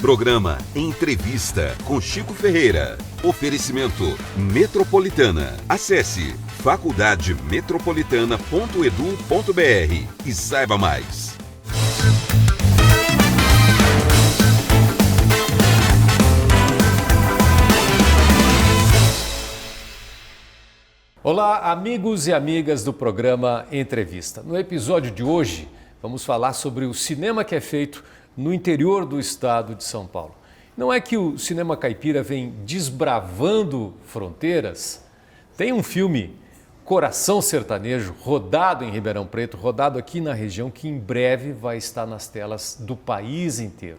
Programa Entrevista com Chico Ferreira. Oferecimento Metropolitana. Acesse faculdademetropolitana.edu.br e saiba mais. Olá, amigos e amigas do programa Entrevista. No episódio de hoje, vamos falar sobre o cinema que é feito no interior do estado de São Paulo. Não é que o cinema caipira vem desbravando fronteiras? Tem um filme, Coração Sertanejo, rodado em Ribeirão Preto, rodado aqui na região, que em breve vai estar nas telas do país inteiro.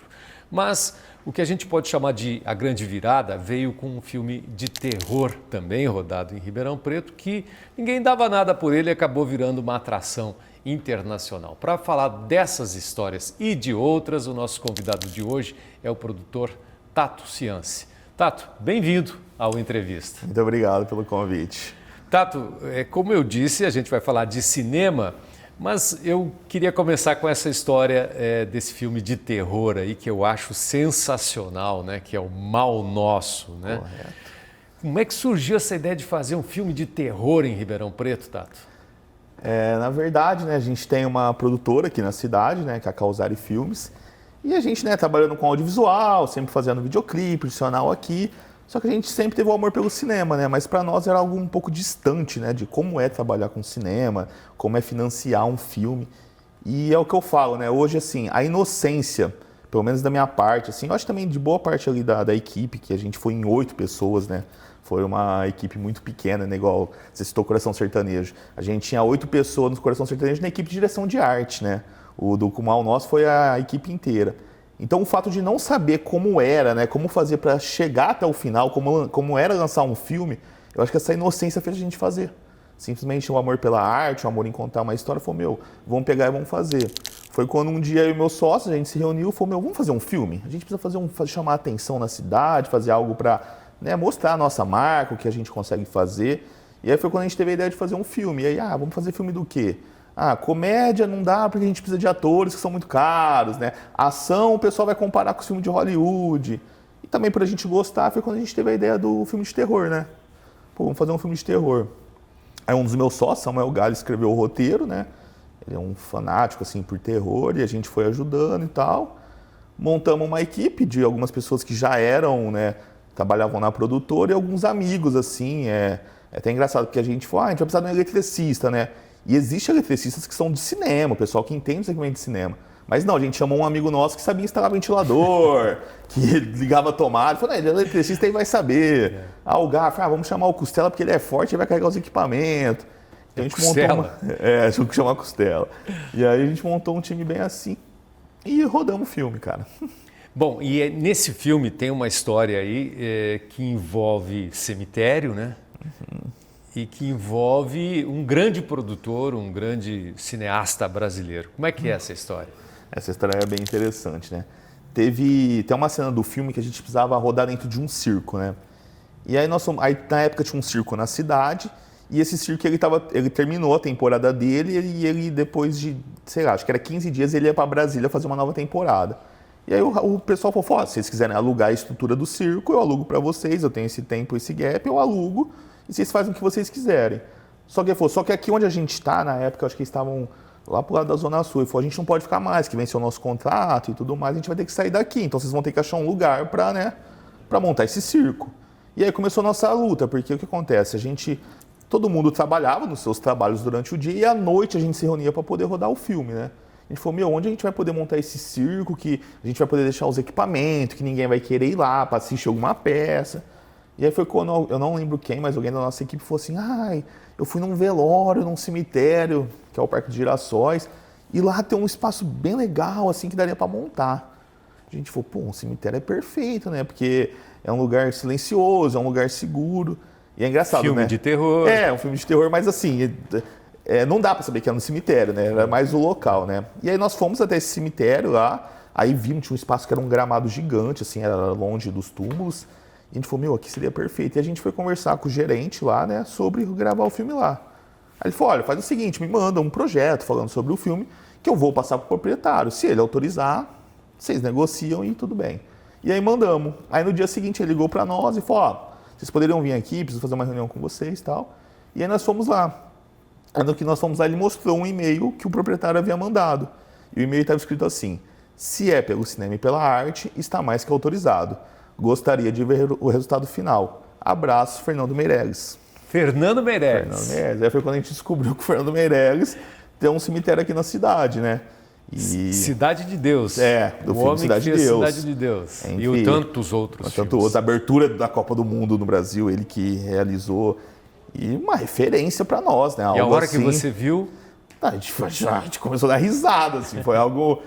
Mas o que a gente pode chamar de A Grande Virada veio com um filme de terror também rodado em Ribeirão Preto, que ninguém dava nada por ele e acabou virando uma atração internacional. Para falar dessas histórias e de outras, o nosso convidado de hoje é o produtor Tato Cianci. Tato, bem-vindo ao Entrevista. Muito obrigado pelo convite. Tato, como eu disse, a gente vai falar de cinema, mas eu queria começar com essa história desse filme de terror aí que eu acho sensacional, né? Que é o Mal Nosso, né? Correto. Como é que surgiu essa ideia de fazer um filme de terror em Ribeirão Preto, Tato? Na verdade, né, a gente tem uma produtora aqui na cidade, né, que é a Causari Filmes, e a gente, né, trabalhando com audiovisual, sempre fazendo videoclipe, profissional aqui, só que a gente sempre teve o amor pelo cinema, né, mas para nós era algo um pouco distante, né, de como é trabalhar com cinema, como é financiar um filme, e é o que eu falo, né, hoje, assim, a inocência, pelo menos da minha parte, assim, eu acho também de boa parte ali da equipe, que a gente foi em 8 pessoas, né, foi uma equipe muito pequena, né? Igual você citou Coração Sertanejo. A gente tinha 8 pessoas no Coração Sertanejo na equipe de direção de arte, né? O do Mal Nosso foi a equipe inteira. Então o fato de não saber como era, né? Como fazer para chegar até o final, como era lançar um filme, eu acho que essa inocência fez a gente fazer. Simplesmente o amor pela arte, o amor em contar uma história, falou, vamos pegar e vamos fazer. Foi quando um dia eu e meu sócio, a gente se reuniu e falou, vamos fazer um filme? A gente precisa chamar a atenção na cidade, fazer algo para... né, mostrar a nossa marca, o que a gente consegue fazer. E aí foi quando a gente teve a ideia de fazer um filme. E aí, vamos fazer filme do quê? Comédia não dá porque a gente precisa de atores que são muito caros, né? Ação, o pessoal vai comparar com os filmes de Hollywood. E também pra gente gostar, foi quando a gente teve a ideia do filme de terror, né? Vamos fazer um filme de terror. Aí um dos meus sócios, Samuel Galho, escreveu o roteiro, né? Ele é um fanático, assim, por terror, e a gente foi ajudando e tal. Montamos uma equipe de algumas pessoas que já eram, né, trabalhavam na produtora e alguns amigos, assim, é até engraçado, porque a gente falou, a gente vai precisar de um eletricista, né? E existem eletricistas que são de cinema, o pessoal que entende o segmento de cinema. Mas não, a gente chamou um amigo nosso que sabia instalar ventilador, que ligava a tomada, falou, ele é eletricista e vai saber. O Garfo, vamos chamar o Costela porque ele é forte e vai carregar os equipamentos. Então a gente montou tinha que chamar Costela. E aí a gente montou um time bem assim e rodamos o filme, cara. Bom, e nesse filme tem uma história aí que envolve cemitério, né? Uhum. E que envolve um grande produtor, um grande cineasta brasileiro. Como é que é essa história? Essa história é bem interessante, né? Tem uma cena do filme que a gente precisava rodar dentro de um circo, né? E aí, na época tinha um circo na cidade, e esse circo ele terminou a temporada dele e ele depois de, sei lá, acho que era 15 dias, ele ia para Brasília fazer uma nova temporada. E aí o pessoal falou, se vocês quiserem alugar a estrutura do circo, eu alugo para vocês, eu tenho esse tempo, esse gap, eu alugo e vocês fazem o que vocês quiserem. Só que aqui onde a gente está, na época, acho que eles estavam lá pro lado da Zona Sul, e falou, a gente não pode ficar mais, que venceu o nosso contrato e tudo mais, a gente vai ter que sair daqui, então vocês vão ter que achar um lugar para montar esse circo. E aí começou a nossa luta, porque o que acontece? Todo mundo trabalhava nos seus trabalhos durante o dia e à noite a gente se reunia para poder rodar o filme, né? A gente falou, onde a gente vai poder montar esse circo, que a gente vai poder deixar os equipamentos, que ninguém vai querer ir lá para assistir alguma peça. E aí foi quando, eu não lembro quem, mas alguém da nossa equipe falou assim, eu fui num velório, num cemitério, que é o Parque de Girassóis, e lá tem um espaço bem legal, assim, que daria para montar. A gente falou, um cemitério é perfeito, né? Porque é um lugar silencioso, é um lugar seguro. E é engraçado, filme né? De terror. Um filme de terror, mas assim... não dá para saber que era no cemitério, né? Era mais o local, né? E aí nós fomos até esse cemitério lá, aí vimos, tinha um espaço que era um gramado gigante, assim, era longe dos túmulos. E a gente falou, aqui seria perfeito. E a gente foi conversar com o gerente lá, né, sobre gravar o filme lá. Aí ele falou, olha, faz o seguinte, me manda um projeto falando sobre o filme, que eu vou passar para o proprietário. Se ele autorizar, vocês negociam e tudo bem. E aí mandamos. Aí no dia seguinte ele ligou para nós e falou, ó, vocês poderiam vir aqui, preciso fazer uma reunião com vocês e tal. E aí nós fomos lá. Aí no que nós fomos lá, ele mostrou um e-mail que o proprietário havia mandado. E o e-mail estava escrito assim: se é pelo cinema e pela arte, está mais que autorizado. Gostaria de ver o resultado final. Abraço, Fernando Meirelles. Fernando Meirelles. Fernando Meirelles. Aí foi quando a gente descobriu que o Fernando Meirelles tem um cemitério aqui na cidade, né? E... Cidade de Deus. Do filme Cidade de Deus. Cidade de Deus. E tantos outros filmes. A abertura da Copa do Mundo no Brasil, ele que realizou. E uma referência para nós, né? Algo e a hora assim, que você viu... A gente começou a dar risada, assim. Foi algo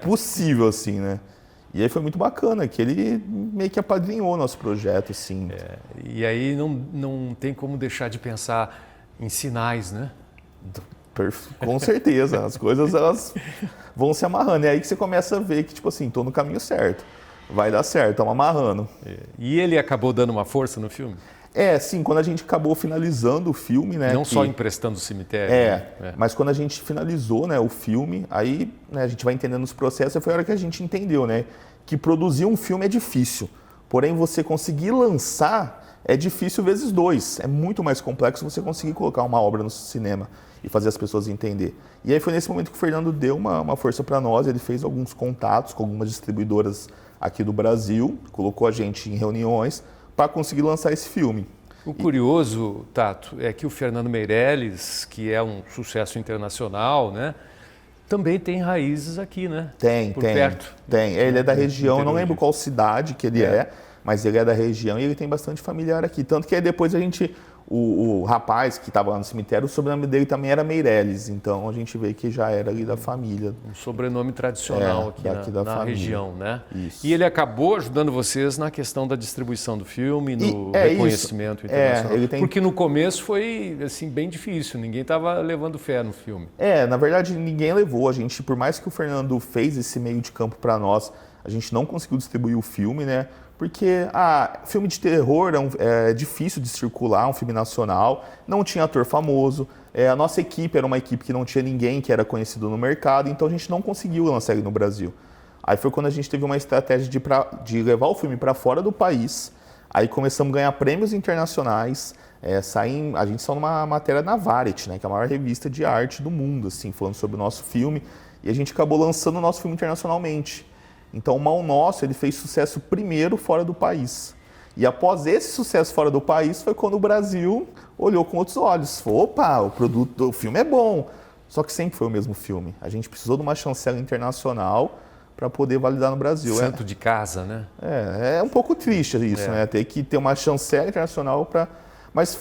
possível, assim, né? E aí foi muito bacana, que ele meio que apadrinhou o nosso projeto, assim. E aí não tem como deixar de pensar em sinais, né? Com certeza, as coisas elas vão se amarrando. É aí que você começa a ver que, tipo assim, tô no caminho certo. Vai dar certo, estamos amarrando. E ele acabou dando uma força no filme? Sim, quando a gente acabou finalizando o filme, né? Não só emprestando o cemitério. Mas quando a gente finalizou, né, o filme, aí a gente vai entendendo os processos, e foi a hora que a gente entendeu, né? Que produzir um filme é difícil. Porém, você conseguir lançar é difícil vezes 2. É muito mais complexo você conseguir colocar uma obra no cinema e fazer as pessoas entender. E aí foi nesse momento que o Fernando deu uma força para nós, ele fez alguns contatos com algumas distribuidoras aqui do Brasil, colocou a gente em reuniões para conseguir lançar esse filme. O curioso, Tato, é que o Fernando Meirelles, que é um sucesso internacional, né, também tem raízes aqui, né? Tem. Perto. Tem. Ele é da região, eu não lembro qual cidade que ele é, mas ele é da região e ele tem bastante familiar aqui. Tanto que aí depois a gente... O rapaz que estava lá no cemitério, o sobrenome dele também era Meirelles, então a gente vê que já era ali da família. Um sobrenome tradicional aqui na região, né? Isso. E ele acabou ajudando vocês na questão da distribuição do filme, no reconhecimento internacional. Porque no começo foi assim, bem difícil, ninguém estava levando fé no filme. Na verdade ninguém levou, a gente, por mais que o Fernando fez esse meio de campo para nós, a gente não conseguiu distribuir o filme, né? Porque filme de terror é difícil de circular, um filme nacional, não tinha ator famoso, a nossa equipe era uma equipe que não tinha ninguém que era conhecido no mercado, então a gente não conseguiu lançar ele no Brasil. Aí foi quando a gente teve uma estratégia de levar o filme para fora do país, aí começamos a ganhar prêmios internacionais, a gente saiu numa matéria na Variety, né, que é a maior revista de arte do mundo, assim, falando sobre o nosso filme, e a gente acabou lançando o nosso filme internacionalmente. Então, o Mal Nosso, ele fez sucesso primeiro fora do país. E após esse sucesso fora do país, foi quando o Brasil olhou com outros olhos. Falou, opa, o filme é bom. Só que sempre foi o mesmo filme. A gente precisou de uma chancela internacional para poder validar no Brasil. Santo de casa, né? É um pouco triste isso, né? Ter que ter uma chancela internacional para... Mas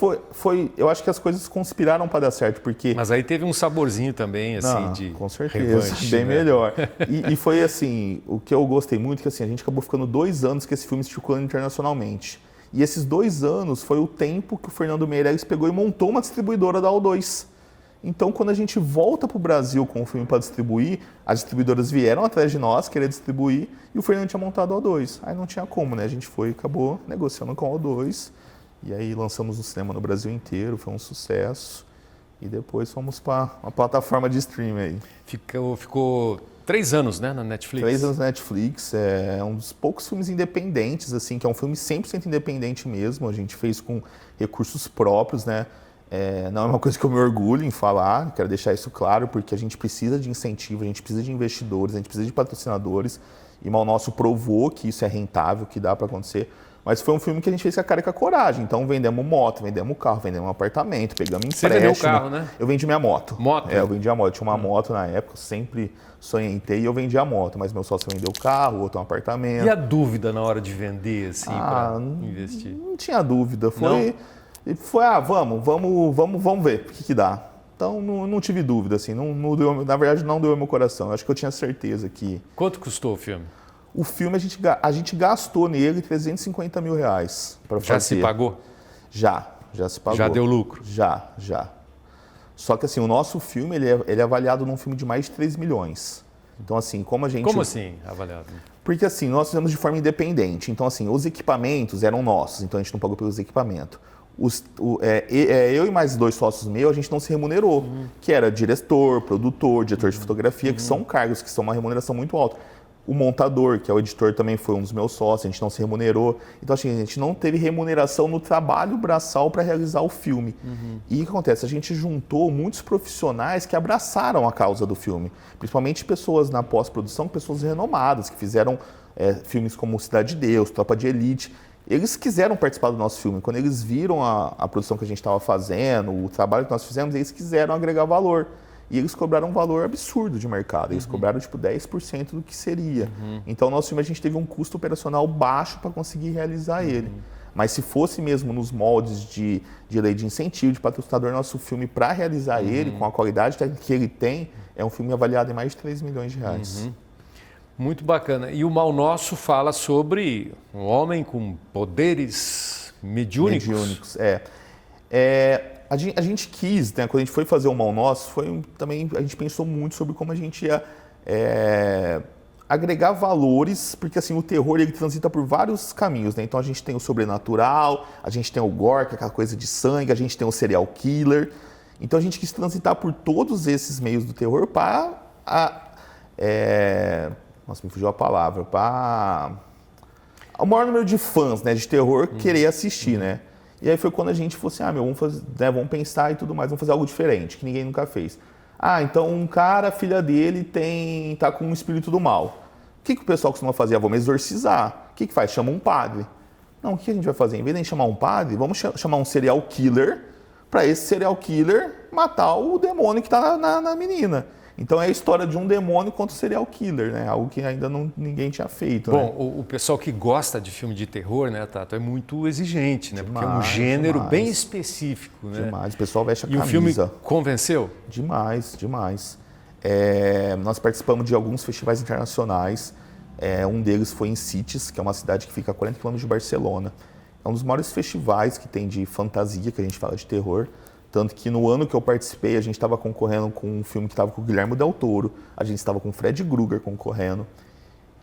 eu acho que as coisas conspiraram para dar certo, porque... Mas aí teve um saborzinho também, assim, de com certeza, revanche, bem né? melhor. E foi assim, o que eu gostei muito, que assim, a gente acabou ficando 2 anos que esse filme circulando internacionalmente. E esses 2 anos foi o tempo que o Fernando Meirelles pegou e montou uma distribuidora da O2. Então, quando a gente volta para o Brasil com o filme para distribuir, as distribuidoras vieram atrás de nós, querer distribuir, e o Fernando tinha montado a O2. Aí não tinha como, né? A gente acabou negociando com a O2, e aí lançamos no cinema no Brasil inteiro, foi um sucesso. E depois fomos para uma plataforma de streaming aí. Ficou 3 anos, né, na Netflix? 3 anos na Netflix, é um dos poucos filmes independentes, assim, que é um filme 100% independente mesmo. A gente fez com recursos próprios, né? Não é uma coisa que eu me orgulho em falar, quero deixar isso claro, porque a gente precisa de incentivo, a gente precisa de investidores, a gente precisa de patrocinadores. E Mal Nosso provou que isso é rentável, que dá para acontecer. Mas foi um filme que a gente fez com a cara e com a coragem. Então vendemos moto, vendemos carro, vendemos um apartamento, pegamos empréstimo. Você vendeu o carro, né? Eu vendi minha moto. Moto? Eu vendi a moto. Eu tinha uma moto na época, eu sempre sonhei em ter e eu vendi a moto. Mas meu sócio vendeu o carro, o outro um apartamento. E a dúvida na hora de vender, assim, para investir? Não tinha dúvida. Foi vamos ver o que dá. Então não tive dúvida, assim. Não deu, na verdade, não doeu meu coração. Eu acho que eu tinha certeza que... Quanto custou o filme? O filme, a gente gastou nele R$350 mil para fazer. Já se pagou? Já se pagou. Já deu lucro? Já. Só que assim, o nosso filme, ele é avaliado num filme de mais de 3 milhões. Então assim, como assim, avaliado? Porque assim, nós fizemos de forma independente. Então assim, os equipamentos eram nossos, então a gente não pagou pelos equipamentos. Eu e mais 2 sócios meus, a gente não se remunerou. Que era diretor, produtor, diretor de fotografia, que são cargos que são uma remuneração muito alta. O montador, que é o editor, também foi um dos meus sócios, a gente não se remunerou. Então, assim, a gente não teve remuneração no trabalho braçal para realizar o filme. E o que acontece? A gente juntou muitos profissionais que abraçaram a causa do filme. Principalmente pessoas na pós-produção, pessoas renomadas, que fizeram filmes como Cidade de Deus, Tropa de Elite. Eles quiseram participar do nosso filme. Quando eles viram a produção que a gente estava fazendo, o trabalho que nós fizemos, eles quiseram agregar valor. E eles cobraram um valor absurdo de mercado. Eles cobraram, tipo, 10% do que seria. Então, o nosso filme, a gente teve um custo operacional baixo para conseguir realizar ele. Mas se fosse mesmo nos moldes de lei de incentivo, de patrocinador, nosso filme, para realizar ele, com a qualidade que ele tem, é um filme avaliado em mais de 3 milhões de reais. Muito bacana. E o Mal Nosso fala sobre um homem com poderes mediúnicos. A gente quis, né, quando a gente foi fazer o Mal Nosso, também a gente pensou muito sobre como a gente ia agregar valores, porque assim, o terror ele transita por vários caminhos, né? Então a gente tem o sobrenatural, a gente tem o gore, que é aquela coisa de sangue, a gente tem o serial killer. Então a gente quis transitar por todos esses meios do terror para nossa, me fugiu a palavra, para o maior número de fãs, né, de terror querer assistir, né? E aí foi quando a gente falou assim, vamos pensar e tudo mais, vamos fazer algo diferente, que ninguém nunca fez. Então um cara, a filha dele tá com um espírito do mal. O que o pessoal costuma fazer? Vamos exorcizar. O que faz? Chama um padre. Não, o que a gente vai fazer? Em vez de chamar um padre, vamos chamar um serial killer, para esse serial killer matar o demônio que está na menina. Então é a história de um demônio contra o serial killer, né? Algo que ainda ninguém tinha feito. Bom, né? o pessoal que gosta de filme de terror, né, Tato, é muito exigente, né? Demais, porque é um gênero demais. bem específico, né? Demais, o pessoal veste a camisa. E o filme convenceu? Demais, demais. Nós participamos de alguns festivais internacionais. Um deles foi em Sitges, que é uma cidade que fica a 40 km de Barcelona. É um dos maiores festivais que tem de fantasia, que a gente fala de terror. Tanto que no ano que eu participei, a gente estava concorrendo com um filme que estava com o Guillermo del Toro, a gente estava com o Fred Krueger concorrendo.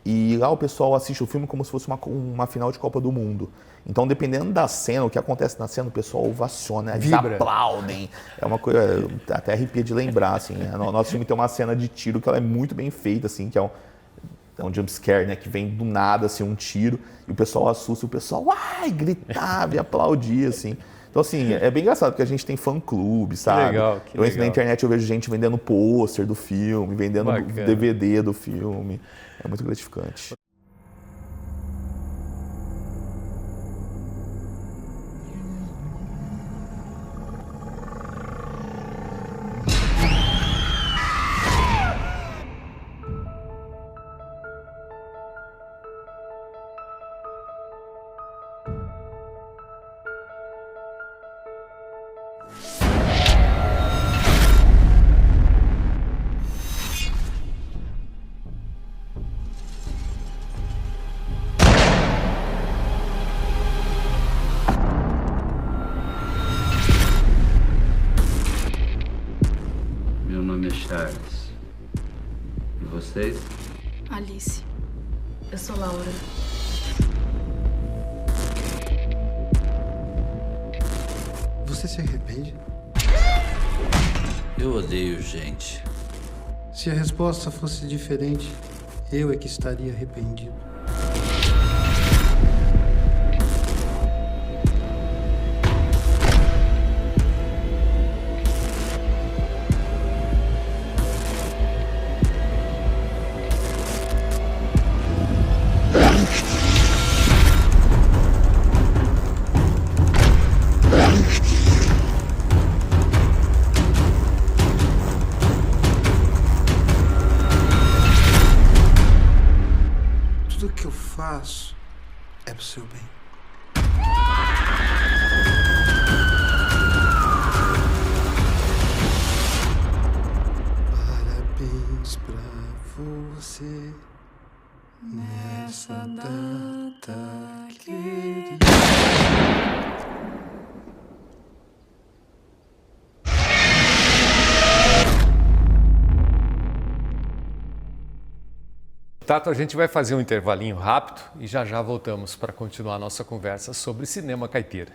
E lá o pessoal assiste o filme como se fosse uma final de Copa do Mundo. Então, dependendo da cena, o que acontece na cena, o pessoal ovaciona, eles aplaudem. É uma coisa, até arrepia de lembrar, assim. O nosso filme tem uma cena de tiro que ela é muito bem feita, assim, que é um jumpscare, né, que vem do nada, assim, um tiro, e o pessoal assusta, o pessoal, gritava e aplaudia, assim. Então, assim, é bem engraçado, porque a gente tem fã-clube, sabe? Eu entro na internet, eu vejo gente vendendo pôster do filme, vendendo DVD do filme. É muito gratificante. Meu nome é Charles. E vocês? Alice. Eu sou Laura. Você se arrepende? Eu odeio gente. Se a resposta fosse diferente, eu é que estaria arrependido. Tudo que eu faço é pro seu bem. Parabéns pra você nessa data querida. Tato, a gente vai fazer um intervalinho rápido e já voltamos para continuar a nossa conversa sobre cinema caipira.